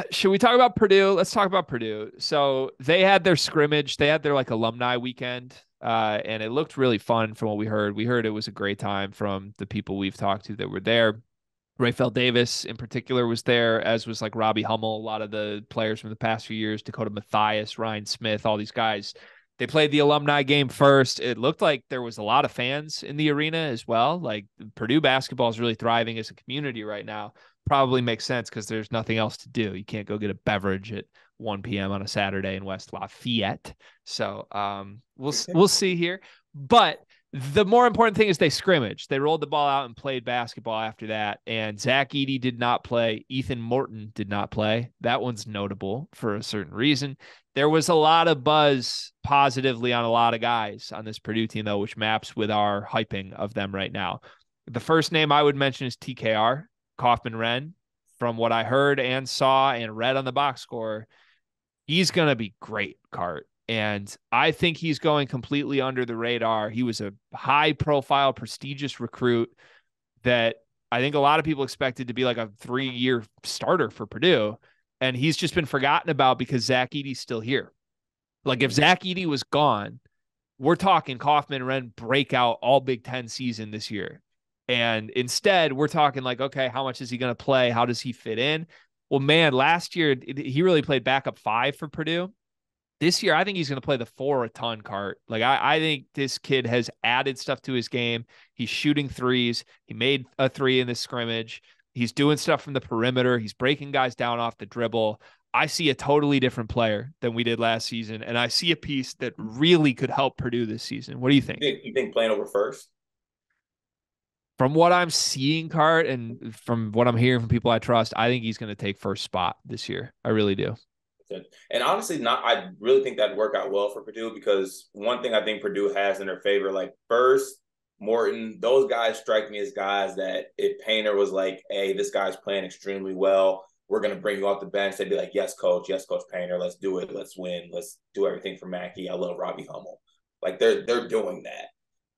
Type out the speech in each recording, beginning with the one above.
Should we talk about Purdue? Let's talk about Purdue. So they had their scrimmage. They had their like alumni weekend, and it looked really fun from what we heard. We heard it was a great time from the people we've talked to that were there. Rayfeld Davis in particular was there, as was like Robbie Hummel, a lot of the players from the past few years, Dakota Mathias, Ryan Smith, all these guys. They played the alumni game first. It looked like there was a lot of fans in the arena as well. Like Purdue basketball is really thriving as a community right now. Probably makes sense because there's nothing else to do. You can't go get a beverage at 1 p.m. on a Saturday in West Lafayette. So we'll see here. But the more important thing is they scrimmaged. They rolled the ball out and played basketball after that. And Zach Edey did not play. Ethan Morton did not play. That one's notable for a certain reason. There was a lot of buzz positively on a lot of guys on this Purdue team, though, which maps with our hyping of them right now. The first name I would mention is TKR, Kaufman-Renn. From what I heard and saw and read on the box score, he's going to be great, Cart. And I think he's going completely under the radar. He was a high profile, prestigious recruit that I think a lot of people expected to be like a 3-year starter for Purdue. And he's just been forgotten about because Zach Edey's still here. Like if Zach Edey was gone, we're talking Kaufman-Renn breakout all Big Ten season this year. And instead, we're talking like, okay, how much is he going to play? How does he fit in? Well, man, last year, he really played backup 5 for Purdue. This year, I think he's going to play the 4 a ton, Cart. Like, I think this kid has added stuff to his game. He's shooting threes. He made a 3 in this scrimmage. He's doing stuff from the perimeter. He's breaking guys down off the dribble. I see a totally different player than we did last season, and I see a piece that really could help Purdue this season. What do you think? You think playing over first? From what I'm seeing, Cart, and from what I'm hearing from people I trust, I think he's going to take first spot this year. I really do. And honestly, not. I really think that'd work out well for Purdue because one thing I think Purdue has in their favor, like Burst, Morton, those guys strike me as guys that if Painter was like, "Hey, this guy's playing extremely well. We're gonna bring you off the bench," they'd be like, Yes, Coach Painter. Let's do it. Let's win. Let's do everything for Mackey. I love Robbie Hummel. Like they're doing that.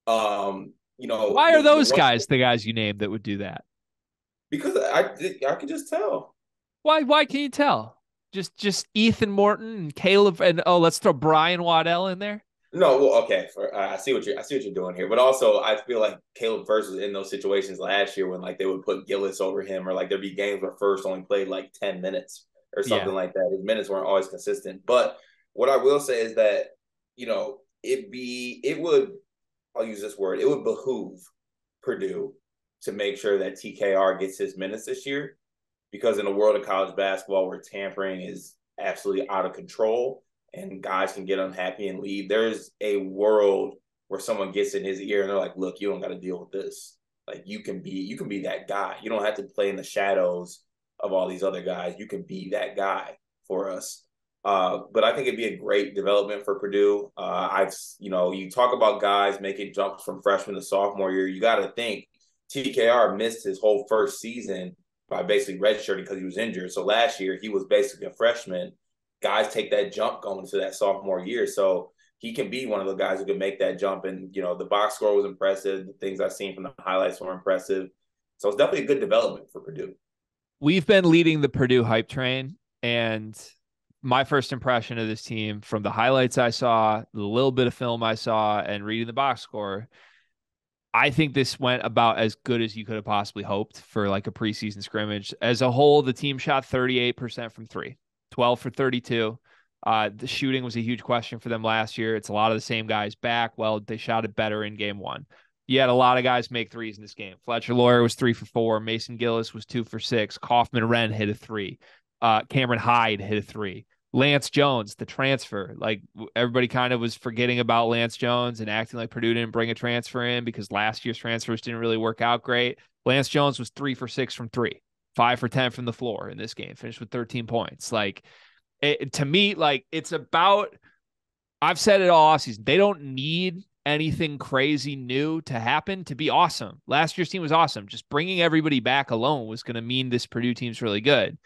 Why are The those one guys the guys you named that would do that? because I can just tell. Why can you tell? Just Ethan Morton and Caleb and let's throw Brian Waddell in there. No, well, okay. I see what you're doing here, but also I feel like Caleb First was in those situations last year when like they would put Gillis over him, or like there'd be games where First only played like 10 minutes or something Yeah. like that. His minutes weren't always consistent. But what I will say is that it would, I'll use this word, it would behoove Purdue to make sure that TKR gets his minutes this year, because in a world of college basketball where tampering is absolutely out of control and guys can get unhappy and leave, there's a world where someone gets in his ear and they're like, "Look, you don't got to deal with this. Like you can be that guy. You don't have to play in the shadows of all these other guys. You can be that guy for us." But I think it'd be a great development for Purdue. You talk about guys making jumps from freshman to sophomore year. You got to think TKR missed his whole first season by basically redshirting because he was injured. So last year he was basically a freshman. Guys take that jump going into that sophomore year. So he can be one of the guys who can make that jump. And, the box score was impressive. The things I've seen from the highlights were impressive. So it's definitely a good development for Purdue. We've been leading the Purdue hype train, and my first impression of this team from the highlights I saw, the little bit of film I saw, and reading the box score, I think this went about as good as you could have possibly hoped for like a preseason scrimmage. As a whole, the team shot 38% from 3, 12 for 32. The shooting was a huge question for them last year. It's a lot of the same guys back. Well, they shot it better in game 1. You had a lot of guys make threes in this game. Fletcher Lawyer was 3 for 4. Mason Gillis was 2 for 6. Kaufman-Renn hit a 3. Cameron Hyde hit a 3. Lance Jones, the transfer, like everybody kind of was forgetting about Lance Jones and acting like Purdue didn't bring a transfer in because last year's transfers didn't really work out great. Lance Jones was 3 for 6 from 3, 5 for 10 from the floor in this game, finished with 13 points. Like to me, like it's about, I've said it all offseason. They don't need anything crazy new to happen to be awesome. Last year's team was awesome. Just bringing everybody back alone was going to mean this Purdue team's really good.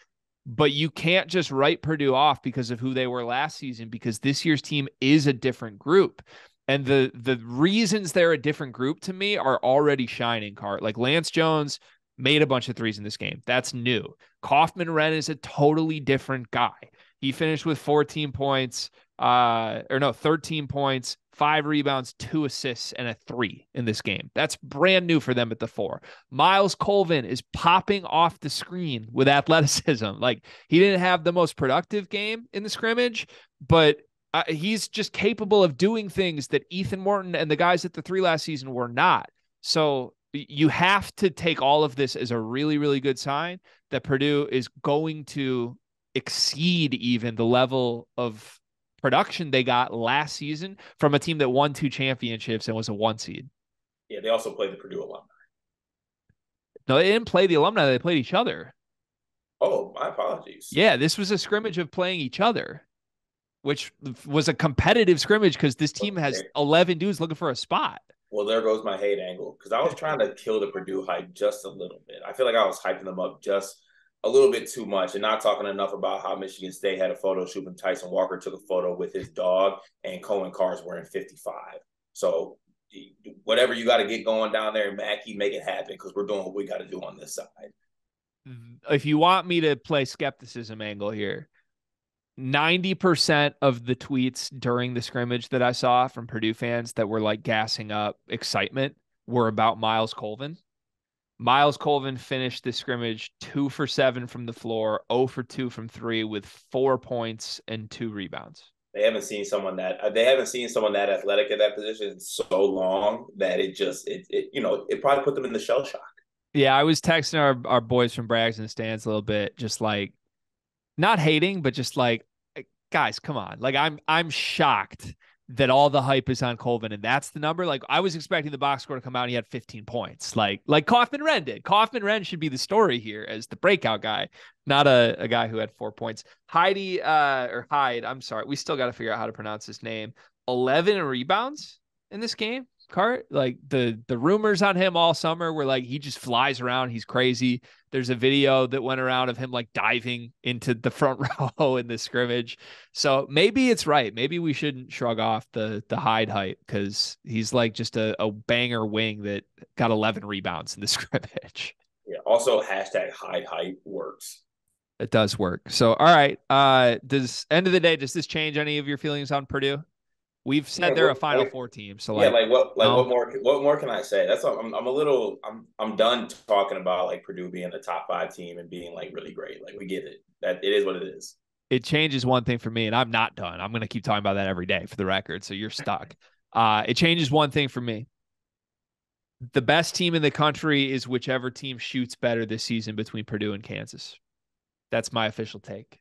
But you can't just write Purdue off because of who they were last season, because this year's team is a different group. And the reasons they're a different group to me are already shining, Cart. Like Lance Jones made a bunch of threes in this game. That's new. Kaufman-Renn is a totally different guy. He finished with 14 points, 13 points, 5 rebounds, 2 assists, and a 3 in this game. That's brand new for them at the 4. Myles Colvin is popping off the screen with athleticism. Like, he didn't have the most productive game in the scrimmage, but he's just capable of doing things that Ethan Morton and the guys at the 3 last season were not. So you have to take all of this as a really, really good sign that Purdue is going to exceed even the level of production they got last season from a team that won 2 championships and was a 1 seed. Yeah, they also played the Purdue alumni. No, they didn't play the alumni. They played each other. Oh, my apologies. Yeah, this was a scrimmage of playing each other, which was a competitive scrimmage because this team has 11 dudes looking for a spot. Well, there goes my hate angle because I was trying to kill the Purdue hype just a little bit. I feel like I was hyping them up just a little bit too much and not talking enough about how Michigan State had a photo shoot and Tyson Walker took a photo with his dog and Cohen Carr's wearing 55. So whatever you got to get going down there in Mackey, make it happen because we're doing what we got to do on this side. If you want me to play skepticism angle here, 90% of the tweets during the scrimmage that I saw from Purdue fans that were like gassing up excitement were about Myles Colvin. Myles Colvin finished the scrimmage 2 for 7 from the floor, 0 for 2 from 3 with 4 points and 2 rebounds. They haven't seen someone that athletic at that position in so long that it probably put them in the shell shock. Yeah, I was texting our boys from Braggs and Stands a little bit, just like not hating, but just like, guys, come on. Like, I'm shocked that all the hype is on Colvin, and that's the number. Like, I was expecting the box score to come out and he had 15 points. Like Kaufman-Renn did. Kaufman-Renn should be the story here as the breakout guy, not a guy who had 4 points. Hyde, I'm sorry. We still got to figure out how to pronounce his name. 11 rebounds in this game. Cart, like the rumors on him all summer were like he just flies around, he's crazy. There's a video that went around of him like diving into the front row in the scrimmage. So maybe it's right. Maybe we shouldn't shrug off the Hyde hype because he's like just a banger wing that got 11 rebounds in the scrimmage. Yeah. Also, hashtag Hyde hype works. It does work. So all right. Does end of the day, does this change any of your feelings on Purdue? We've said they're a Final Four team, so what more can I say? That's I'm done talking about like Purdue being a top 5 team and being like really great. Like, we get it. That it is what it is. It changes one thing for me, and I'm not done. I'm going to keep talking about that every day for the record. So you're stuck. It changes one thing for me. The best team in the country is whichever team shoots better this season between Purdue and Kansas. That's my official take.